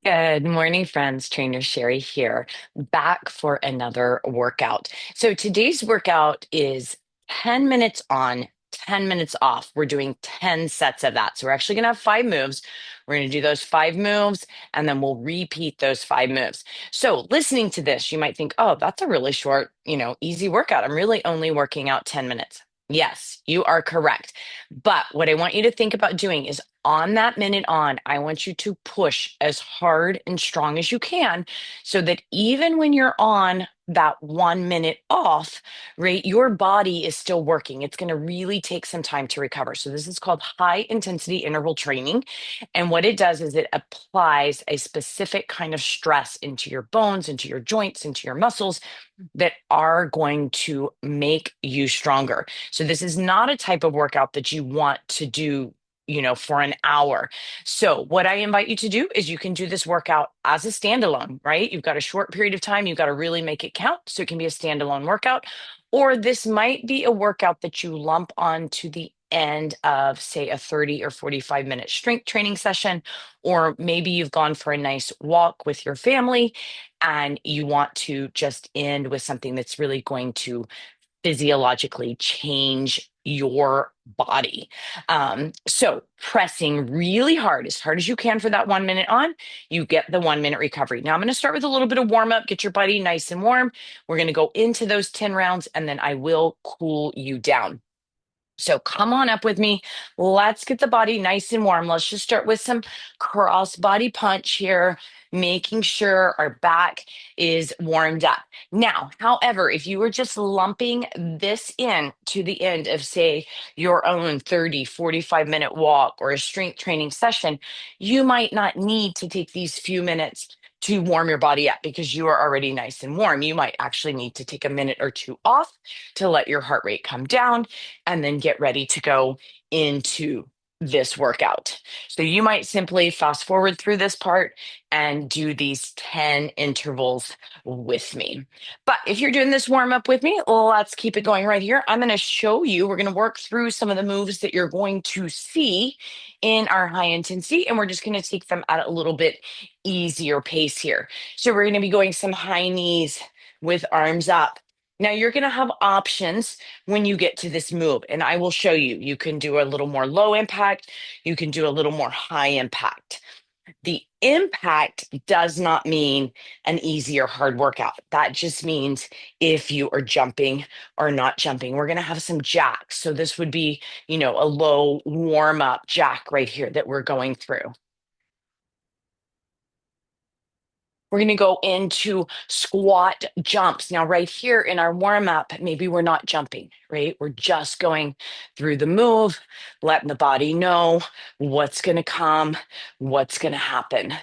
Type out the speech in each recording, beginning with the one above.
Good morning, friends. Trainer Sherry here, back for another workout. So today's workout is 10 minutes on, 10 minutes off. We're doing 10 sets of that. So we're actually going to have 5 moves. We're going to do those 5 moves, and then we'll repeat those 5 moves. So listening to this, you might think, oh, that's a really short, easy workout. I'm really only working out 10 minutes. Yes, you are correct. But what I want you to think about doing is on that minute on, I want you to push as hard and strong as you can so that even when you're on that 1 minute off, right, your body is still working. It's going to really take some time to recover. So, this is called high intensity interval training. And what it does is it applies a specific kind of stress into your bones, into your joints, into your muscles that are going to make you stronger. So this is not a type of workout that you want to do, for an hour. So what I invite you to do is you can do this workout as a standalone, right? You've got a short period of time, you've got to really make it count. So it can be a standalone workout, or this might be a workout that you lump on to the end of, say, a 30 or 45-minute strength training session, or maybe you've gone for a nice walk with your family and you want to just end with something that's really going to physiologically change your body. So pressing really hard, as hard as you can for that 1 minute on, you get the 1 minute recovery. Now I'm going to start with a little bit of warm up, get your body nice and warm. We're going to go into those 10 rounds and then I will cool you down. So come on up with me. Let's get the body nice and warm. Let's just start with some cross body punch here, making sure our back is warmed up. Now, however, if you were just lumping this in to the end of, say, your own 30, 45-minute walk or a strength training session, you might not need to take these few minutes to warm your body up because you are already nice and warm. You might actually need to take a minute or two off to let your heart rate come down and then get ready to go into this workout. So you might simply fast forward through this part and do these 10 intervals with me. But if you're doing this warm up with me, let's keep it going right here. I'm going to show you, we're going to work through some of the moves that you're going to see in our high intensity, and we're just going to take them at a little bit easier pace here. So we're going to be going some high knees with arms up. Now you're going to have options when you get to this move, and I will show you. You can do a little more low impact, you can do a little more high impact. The impact does not mean an easy or hard workout. That just means if you are jumping or not jumping. We're going to have some jacks. So this would be, a low warm up jack right here that we're going through. We're going to go into squat jumps. Now, right here in our warm up, maybe we're not jumping, right? We're just going through the move, letting the body know what's going to come, what's going to happen.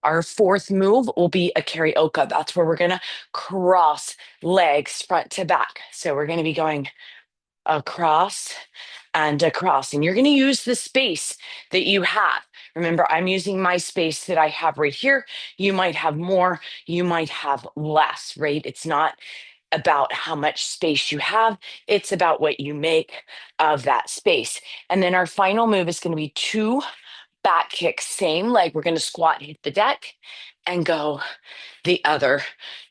Our fourth move will be a karaoke. That's where we're going to cross legs front to back. So we're going to be going across and across. And you're going to use the space that you have. Remember, I'm using my space that I have right here. You might have more, you might have less, right? It's not about how much space you have, it's about what you make of that space. And then our final move is going to be two back kicks, same leg. We're going to squat, hit the deck, and go the other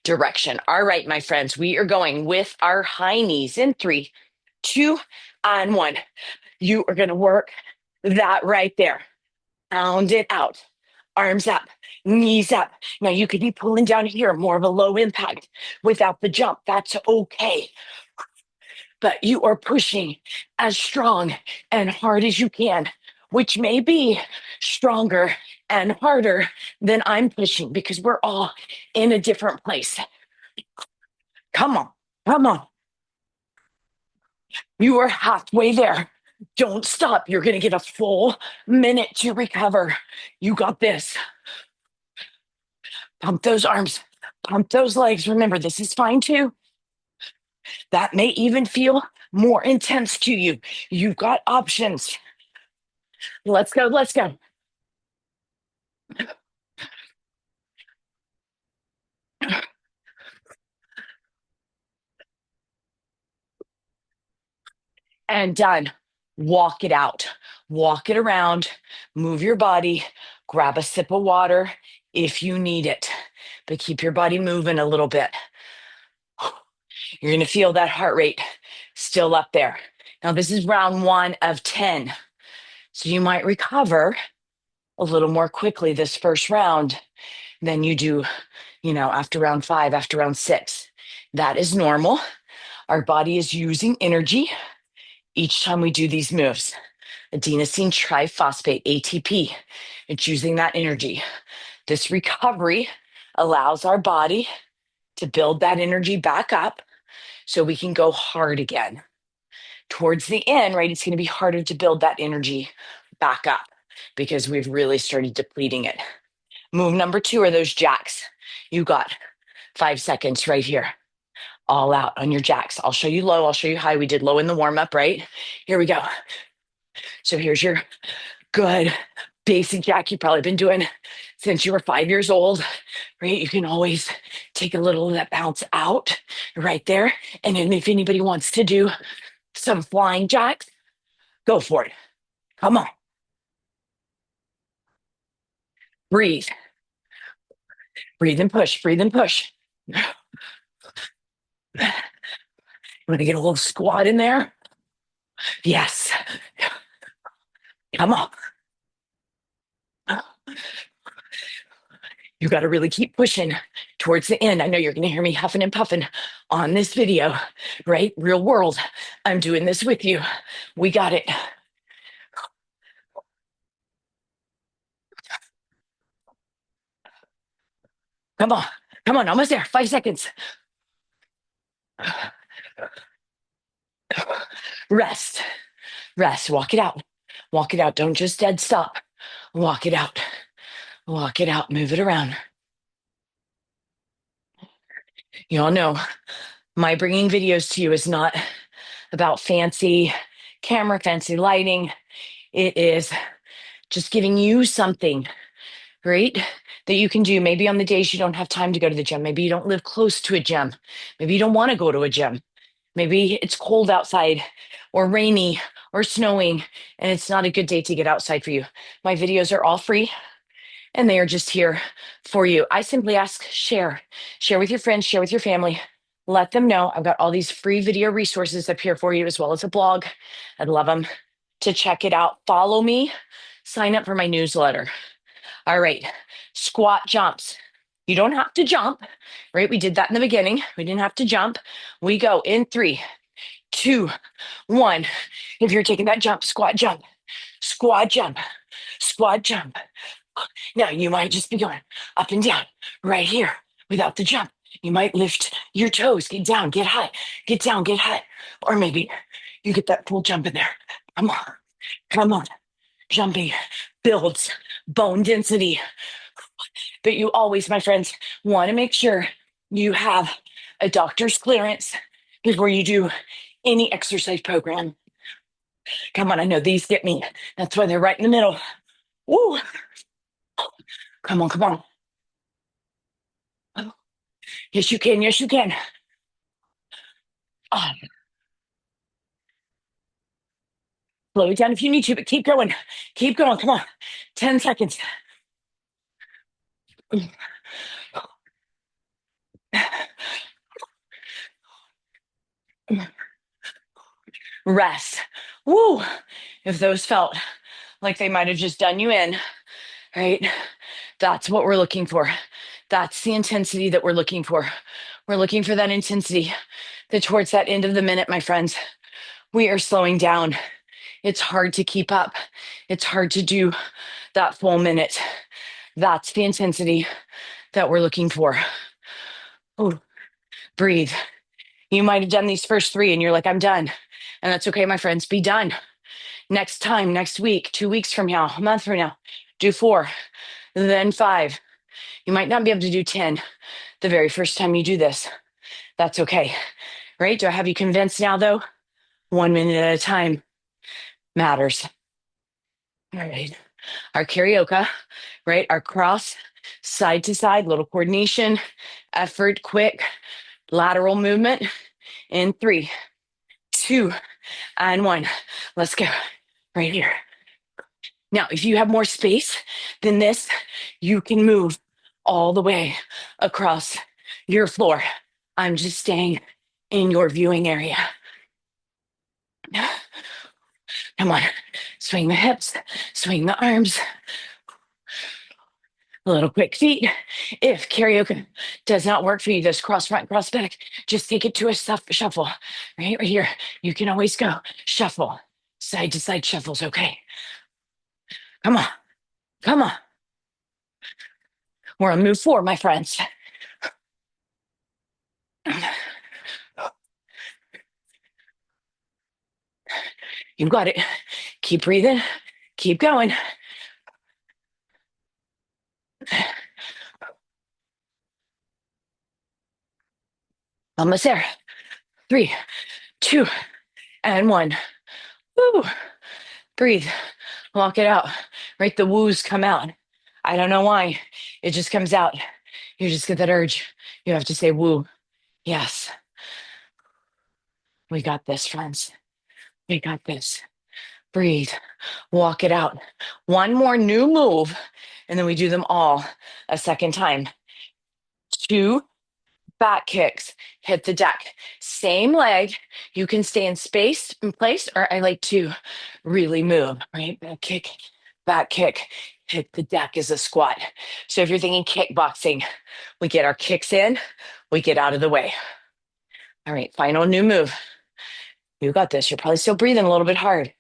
direction. All right, my friends, we are going with our high knees in 3, 2, and 1. You are going to work that right there. Pound it out. Arms up, knees up. Now you could be pulling down here, more of a low impact without the jump. That's okay. But you are pushing as strong and hard as you can, which may be stronger and harder than I'm pushing because we're all in a different place. Come on, come on. You are halfway there. Don't stop. You're going to get a full minute to recover. You got this. Pump those arms, pump those legs. Remember, this is fine too. That may even feel more intense to you. You've got options. Let's go, let's go. And done. walk it out, walk it around, move your body, grab a sip of water if you need it, but keep your body moving a little bit. You're going to feel that heart rate still up there. Now, this is round 1 of 10. So you might recover a little more quickly this first round than you do, after round 5, after round 6. That is normal. Our body is using energy each time we do these moves. Adenosine triphosphate, ATP, it's using that energy. This recovery allows our body to build that energy back up so we can go hard again. Towards the end, right, it's going to be harder to build that energy back up because we've really started depleting it. Move number 2 are those jacks. You got 5 seconds right here. All out on your jacks. I'll show you low. I'll show you high. We did low in the warm up, right? Here we go. So here's your good basic jack you've probably been doing since you were 5 years old, right? You can always take a little of that bounce out right there. And then if anybody wants to do some flying jacks, go for it. Come on. Breathe. Breathe and push. Breathe and push. You want to get a little squat in there? Yes. Come on. You got to really keep pushing towards the end. I know you're going to hear me huffing and puffing on this video, right? Real world. I'm doing this with you. We got it. Come on. Come on. Almost there. 5 seconds. Rest. Rest. Walk it out. Walk it out. Don't just dead stop. Walk it out. Walk it out. Move it around. You all know my bringing videos to you is not about fancy camera, fancy lighting. It is just giving you something, right, that you can do. Maybe on the days you don't have time to go to the gym. Maybe you don't live close to a gym. Maybe you don't want to go to a gym. Maybe it's cold outside or rainy or snowing, and it's not a good day to get outside for you. My videos are all free, and they are just here for you. I simply ask, share. Share with your friends, share with your family. Let them know I've got all these free video resources up here for you, as well as a blog. I'd love them to check it out. Follow me, sign up for my newsletter. All right, squat jumps. You don't have to jump, right? We did that in the beginning. We didn't have to jump. We go in 3, 2, 1. If you're taking that jump, squat jump, squat jump, squat jump. Now you might just be going up and down right here without the jump. You might lift your toes, get down, get high, get down, get high. Or maybe you get that full jump in there. Come on, come on. Jumping builds bone density. But you always, my friends, want to make sure you have a doctor's clearance before you do any exercise program. Come on, I know these get me. That's why they're right in the middle. Woo! Come on, come on. Yes, you can. Yes, you can. Oh, slow it down if you need to, but keep going. Keep going. Come on. 10 seconds. Rest. Woo! If those felt like they might have just done you in, right? That's what we're looking for. That's the intensity that we're looking for. We're looking for that intensity that towards that end of the minute, my friends, we are slowing down. It's hard to keep up. It's hard to do that full minute. That's the intensity that we're looking for. Oh, breathe. You might have done these first 3 and you're like, I'm done. And that's okay, my friends. Be done. Next time, next week, 2 weeks from now, a month from now, do 4, then 5. You might not be able to do 10 the very first time you do this. That's okay, right? Do I have you convinced now, though? 1 minute at a time matters. All right. Our karaoke, right? Our cross, side to side, little coordination, effort, quick, lateral movement in 3, 2, and one. Let's go. Right here. Now, if you have more space than this, you can move all the way across your floor. I'm just staying in your viewing area. Come on. Swing the hips, swing the arms, a little quick feet. If karaoke does not work for you, this cross front, cross back, just take it to a shuffle. Right here. You can always go shuffle. Side to side shuffles, okay? Come on. Come on. We're on move four, my friends. You got it. Keep breathing. Keep going. Almost there. 3, 2, and 1. Woo. Breathe. Walk it out. Right? The woos come out. I don't know why. It just comes out. You just get that urge. You have to say woo. Yes. We got this, friends. We got this. Breathe. Walk it out. One more new move, and then we do them all a second time. 2 back kicks, hit the deck. Same leg. You can stay in place, or I like to really move, right? Back kick, hit the deck is a squat. So if you're thinking kickboxing, we get our kicks in, we get out of the way. All right, final new move. You got this. You're probably still breathing a little bit hard,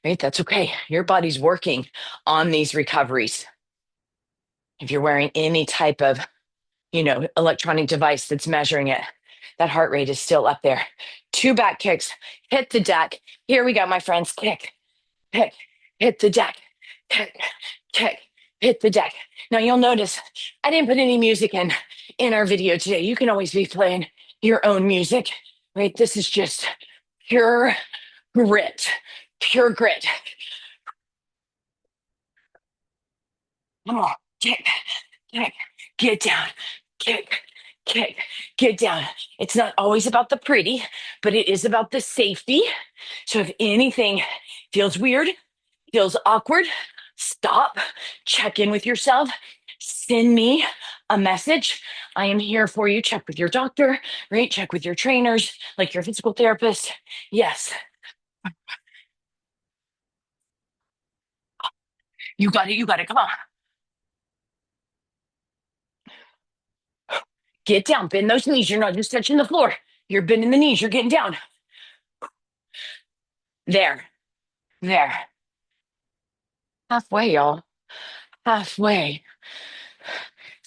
right? That's okay. Your body's working on these recoveries. If you're wearing any type of electronic device that's measuring it, that heart rate is still up there. 2 back kicks, hit the deck. Here we go, my friends. Kick, kick, hit the deck, kick, kick, hit the deck. Now you'll notice I didn't put any music in our video today. You can always be playing your own music, right? This is just pure grit, pure grit. Come on, kick, kick, get down, kick, kick, get down. It's not always about the pretty, but it is about the safety. So if anything feels weird, feels awkward, stop, check in with yourself, send me a message. I am here for you. Check with your doctor, right? Check with your trainers, like your physical therapist. Yes, you got it. You got it. Come on. Get down. Bend those knees. You're not just touching the floor. You're bending the knees. You're getting down. There. There. Halfway, y'all. Halfway.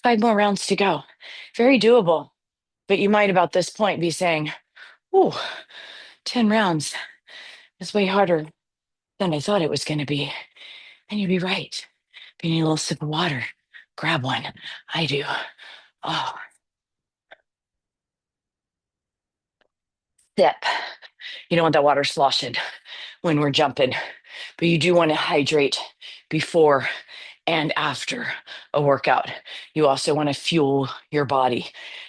5 more rounds to go. Very doable. But you might, about this point, be saying, ooh, 10 rounds is way harder than I thought it was going to be. And you'd be right. If you need a little sip of water, grab one. I do. Oh, sip. You don't want that water sloshing when we're jumping, but you do want to hydrate before and after a workout. You also want to fuel your body.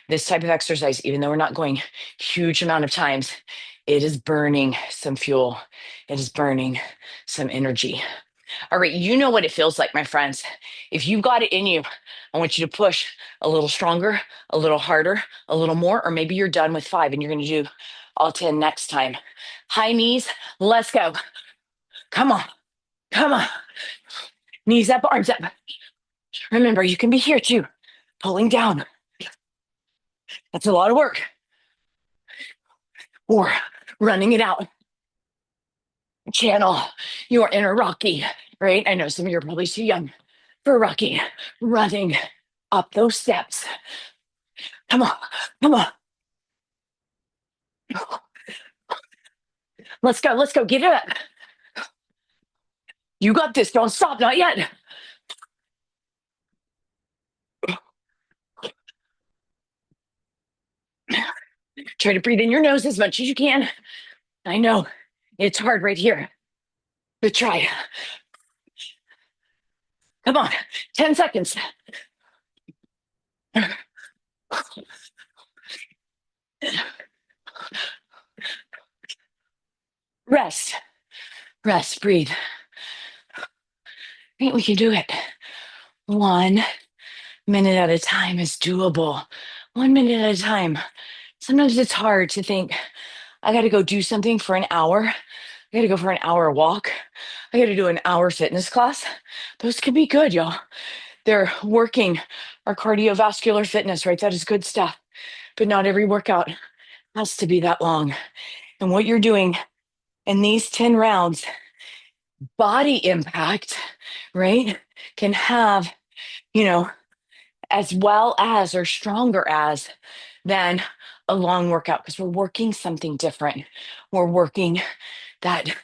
This type of exercise, even though we're not going huge amount of times, it is burning some fuel. It is burning some energy. All right, you know what it feels like, my friends. If you've got it in you, I want you to push a little stronger, a little harder, a little more, or maybe you're done with 5 and you're going to do all 10 next time. High knees, let's go. Come on, come on. Knees up, arms up. Remember, you can be here too, pulling down. That's a lot of work. Or running it out. Channel your inner Rocky, right? I know some of you are probably too young for Rocky. Running up those steps. Come on, come on. Let's go, let's go. Get it up. You got this. Don't stop, not yet. Try to breathe in your nose as much as you can. I know it's hard right here, but try. Come on, 10 seconds. Rest, rest, breathe. I think we can do it. 1 minute at a time is doable. 1 minute at a time. Sometimes it's hard to think, I got to go do something for an hour. I got to go for an hour walk. I got to do an hour fitness class. Those can be good, y'all. They're working our cardiovascular fitness, right? That is good stuff. But not every workout has to be that long. And what you're doing in these 10 rounds, body impact, right, can have, you know, as well as or stronger as than a long workout because we're working something different. We're working that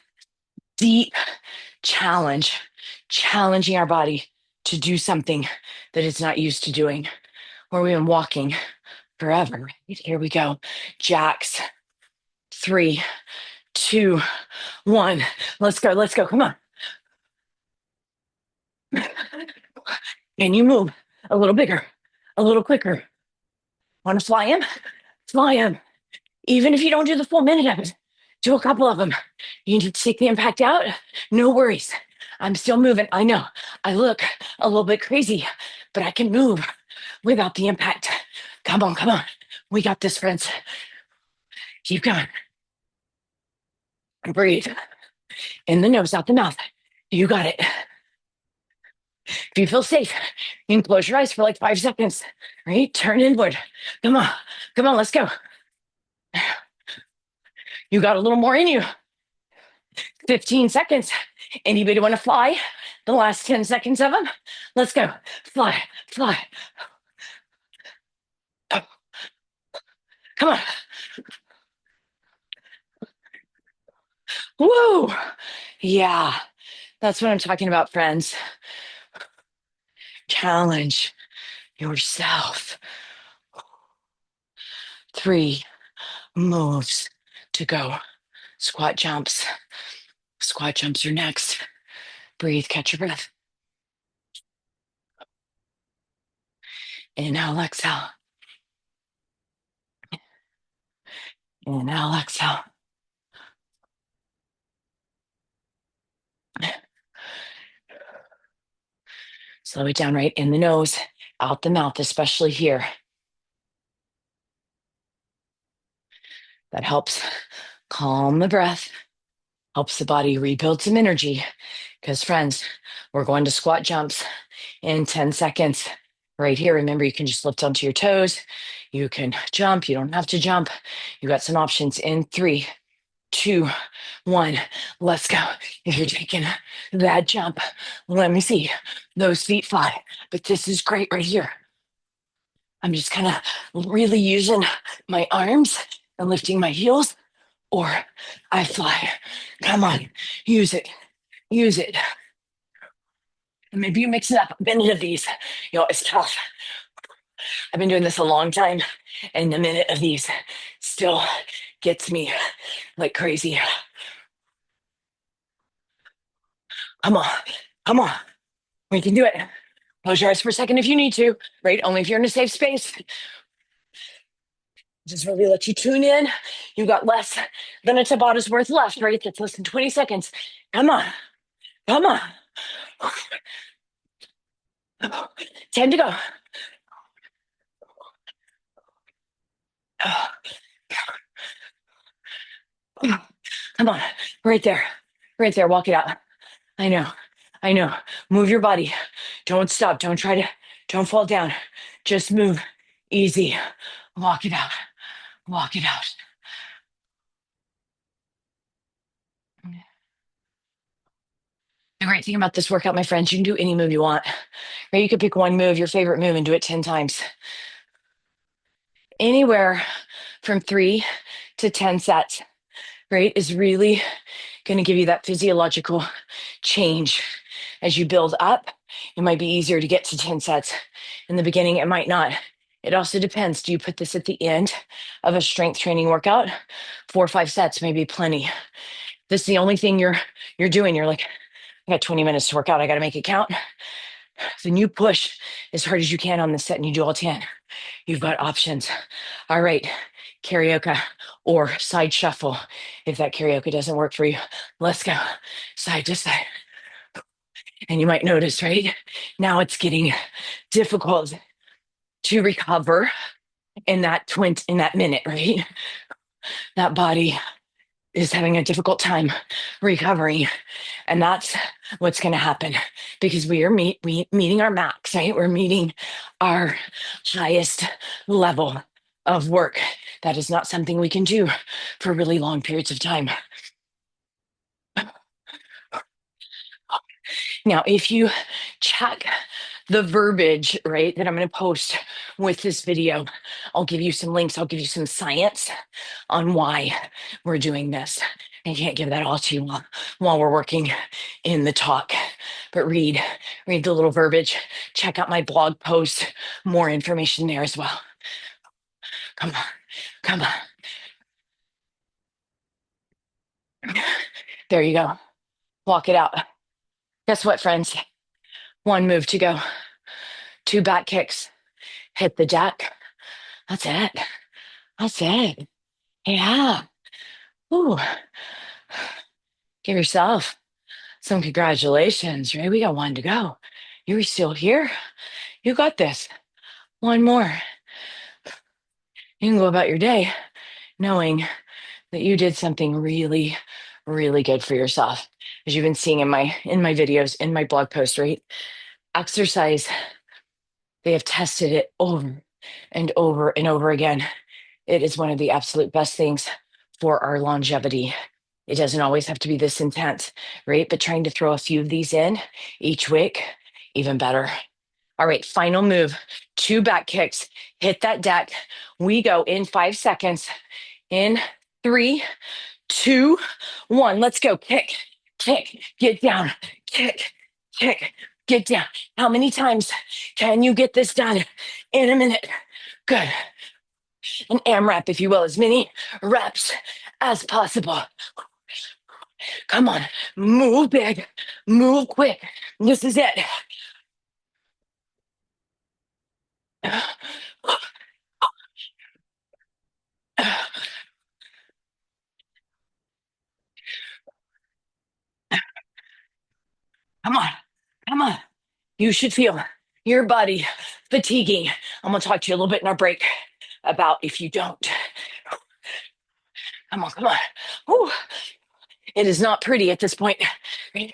deep challenge, challenging our body to do something that it's not used to doing, where we've been walking forever. Right? Here we go. Jacks. 3, 2, 1. Let's go. Let's go. Come on. And you move a little bigger, a little quicker. Want to fly him? Fly him. Even if you don't do the full minute of it, do a couple of them. You need to take the impact out. No worries. I'm still moving. I know I look a little bit crazy, but I can move without the impact. Come on, come on. We got this, friends. Keep going. Breathe in the nose, out the mouth. You got it. If you feel safe, you can close your eyes for like 5 seconds, right? Turn inward. Come on. Come on, let's go. You got a little more in you. 15 seconds. Anybody want to fly? The last 10 seconds of them? Let's go. Fly, fly. Oh, come on. Woo. Yeah, that's what I'm talking about, friends. Challenge yourself. 3 moves to go. Squat jumps. Squat jumps are next. Breathe, catch your breath. Inhale, exhale. Inhale, exhale. Slow it down right in the nose, out the mouth, especially here. That helps calm the breath, helps the body rebuild some energy. Because, friends, we're going to squat jumps in 10 seconds. Right here, remember, you can just lift onto your toes. You can jump. You don't have to jump. You got some options in 3, 2, 1. Let's go. If you're taking that jump, let me see those feet fly. But this is great right here. I'm just kind of really using my arms and lifting my heels, or I fly. Come on, use it, use it. And maybe you mix it up, a minute of these. It's tough. I've been doing this a long time, and a minute of these still gets me like crazy. Come on, come on. We can do it. Close your eyes for a second if you need to, right? Only if you're in a safe space. Just really let you tune in. You got less than a Tabata's worth left, right? That's less than 20 seconds. Come on. Come on. 10 to go. Come on. Right there. Right there. Walk it out. I know. I know. Move your body. Don't stop. Don't fall down. Just move. Easy. Walk it out. Walk it out. The great thing about this workout, my friends, you can do any move you want. Right? You could pick one move, your favorite move, and do it 10 times. Anywhere from 3 to 10 sets, right, is really going to give you that physiological change. As you build up, it might be easier to get to 10 sets. In the beginning, it might not. It also depends. Do you put this at the end of a strength training workout? 4 or 5 sets may be plenty. This is the only thing you're doing. You're like, I got 20 minutes to work out. I got to make it count. Then you push as hard as you can on the set and you do all 10. You've got options. All right. karaoke or side shuffle. If that karaoke doesn't work for you, let's go side to side. And you might notice, right? Now it's getting difficult to recover in that minute, right? That body is having a difficult time recovering. And that's what's going to happen because we are meeting our max, right? We're meeting our highest level of work. That is not something we can do for really long periods of time. Now, if you check the verbiage, right, that I'm going to post with this video, I'll give you some links, I'll give you some science on why we're doing this. I can't give that all to you while we're working in the talk, but read the little verbiage, check out my blog post, more information there as well. Come on, come on. There you go. Walk it out. Guess what, friends? One move to go. Two back kicks. Hit the deck. That's it. That's it. Yeah. Ooh. Give yourself some congratulations, right? We got one to go. You're still here. You got this. One more. You can go about your day knowing that you did something really, really good for yourself. As you've been seeing in my videos, in my blog post, right? Exercise, they have tested it over and over and over again. It is one of the absolute best things for our longevity. It doesn't always have to be this intense, right? But trying to throw a few of these in each week, even better. All right, final move. Two back kicks. Hit that deck. We go in 5 seconds. In 3, 2, 1. Let's go. Kick, kick, get down. Kick, kick, get down. How many times can you get this done in a minute? Good. An AMRAP, if you will, as many reps as possible. Come on, move big, move quick. This is it. Come on, come on. You should feel your body fatiguing. I'm going to talk to you a little bit in our break about if you don't. Come on, come on. Whew. It is not pretty at this point. It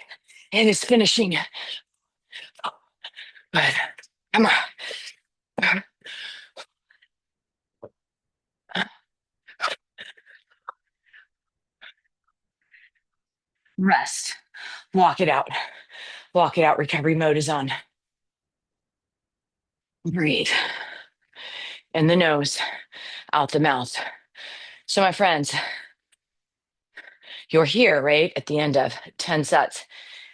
is finishing. But come on. Rest. Walk it out. Walk it out. Recovery mode is on. Breathe. In the nose, out the mouth. So, my friends, you're here, right? At the end of 10 sets.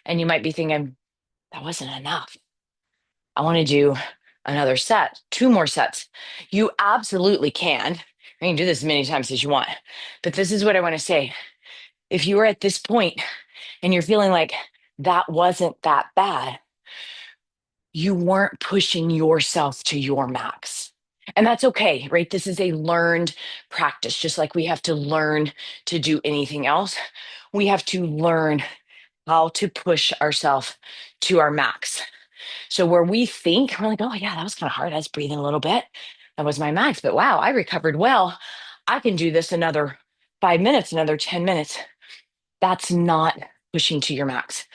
And you might be thinking, that wasn't enough. I want to do another set, two more sets. You absolutely can. You can do this as many times as you want. But this is what I want to say. If you are at this point and you're feeling like that wasn't that bad, you weren't pushing yourself to your max. And that's okay, right? This is a learned practice, just like we have to learn to do anything else. We have to learn how to push ourselves to our max. So where we think, we're like, oh, yeah, that was kind of hard. I was breathing a little bit. That was my max. But wow, I recovered well. I can do this another 5 minutes, another 10 minutes. That's not pushing to your max.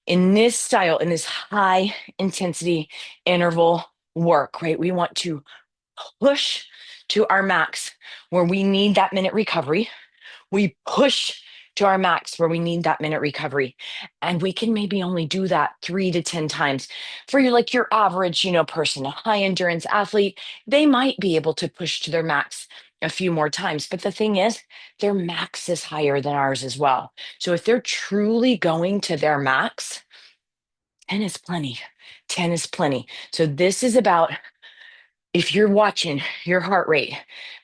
In this style, in this high intensity interval work, right? We want to push to our max where we need that minute recovery. We push to our max where we need that minute recovery. And we can maybe only do that 3 to 10 times. For your average, person, a high endurance athlete, they might be able to push to their max a few more times. But the thing is, their max is higher than ours as well. So if they're truly going to their max, 10 is plenty. 10 is plenty. So this is about, if you're watching your heart rate,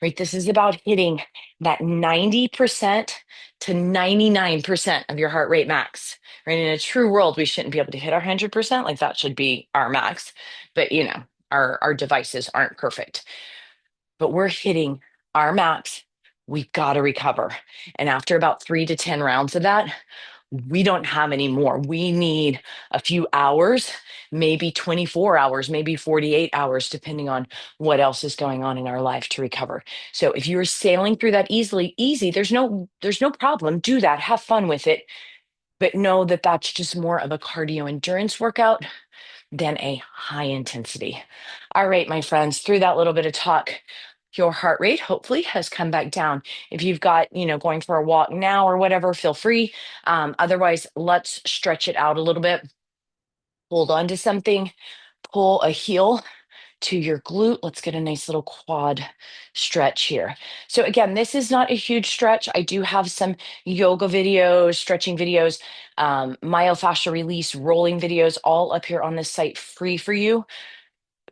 right? This is about hitting that 90% to 99% of your heart rate max, right? In a true world, we shouldn't be able to hit our 100%. Like that should be our max. But, our devices aren't perfect. But we're hitting our max, we've got to recover. And after about 3 to 10 rounds of that, we don't have any more. We need a few hours, maybe 24 hours, maybe 48 hours, depending on what else is going on in our life to recover. So if you're sailing through that easy, there's no problem. Do that. Have fun with it. But know that that's just more of a cardio endurance workout than a high intensity. All right, my friends, through that little bit of talk, your heart rate hopefully has come back down. If you've got, going for a walk now or whatever, feel free. Otherwise, let's stretch it out a little bit. Hold on to something, pull a heel to your glute. Let's get a nice little quad stretch here. So again, this is not a huge stretch. I do have some yoga videos, stretching videos, myofascial release, rolling videos, all up here on this site free for you.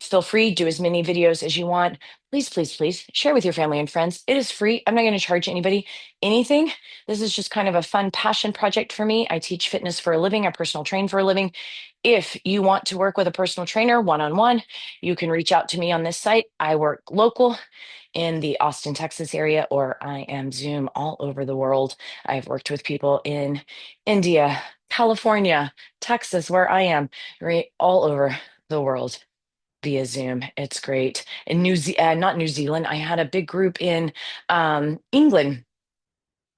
Feel free, do as many videos as you want. Please, please, please share with your family and friends. It is free. I'm not going to charge anybody anything. This is just kind of a fun passion project for me. I teach fitness for a living. I personal train for a living. If you want to work with a personal trainer one-on-one, you can reach out to me on this site. I work local in the Austin, Texas area, or I am Zoom all over the world. I've worked with people in India, California, Texas, where I am, right, all over the world via Zoom. It's great. In not New Zealand, I had a big group in England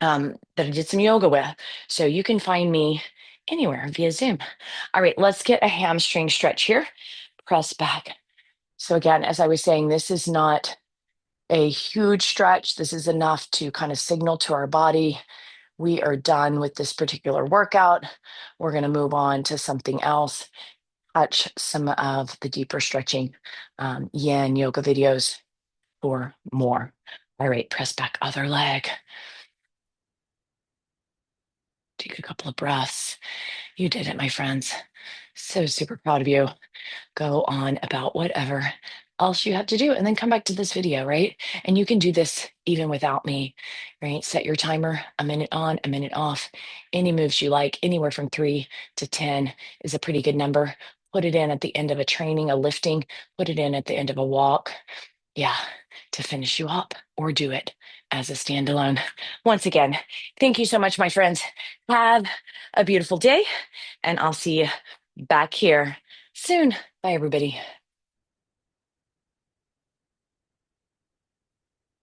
that I did some yoga with. So you can find me anywhere via Zoom. All right, let's get a hamstring stretch here. Press back. So again, as I was saying, this is not a huge stretch. This is enough to kind of signal to our body, we are done with this particular workout. We're going to move on to something else. Watch some of the deeper stretching yin yoga videos for more. All right, press back other leg. Take a couple of breaths. You did it, my friends. So super proud of you. Go on about whatever else you have to do and then come back to this video, right? And you can do this even without me, right? Set your timer, a minute on, a minute off. Any moves you like, anywhere from 3 to 10 is a pretty good number. Put it in at the end of a training, a lifting, put it in at the end of a walk. Yeah, to finish you up or do it as a standalone. Once again, thank you so much, my friends. Have a beautiful day, and I'll see you back here soon. Bye, everybody.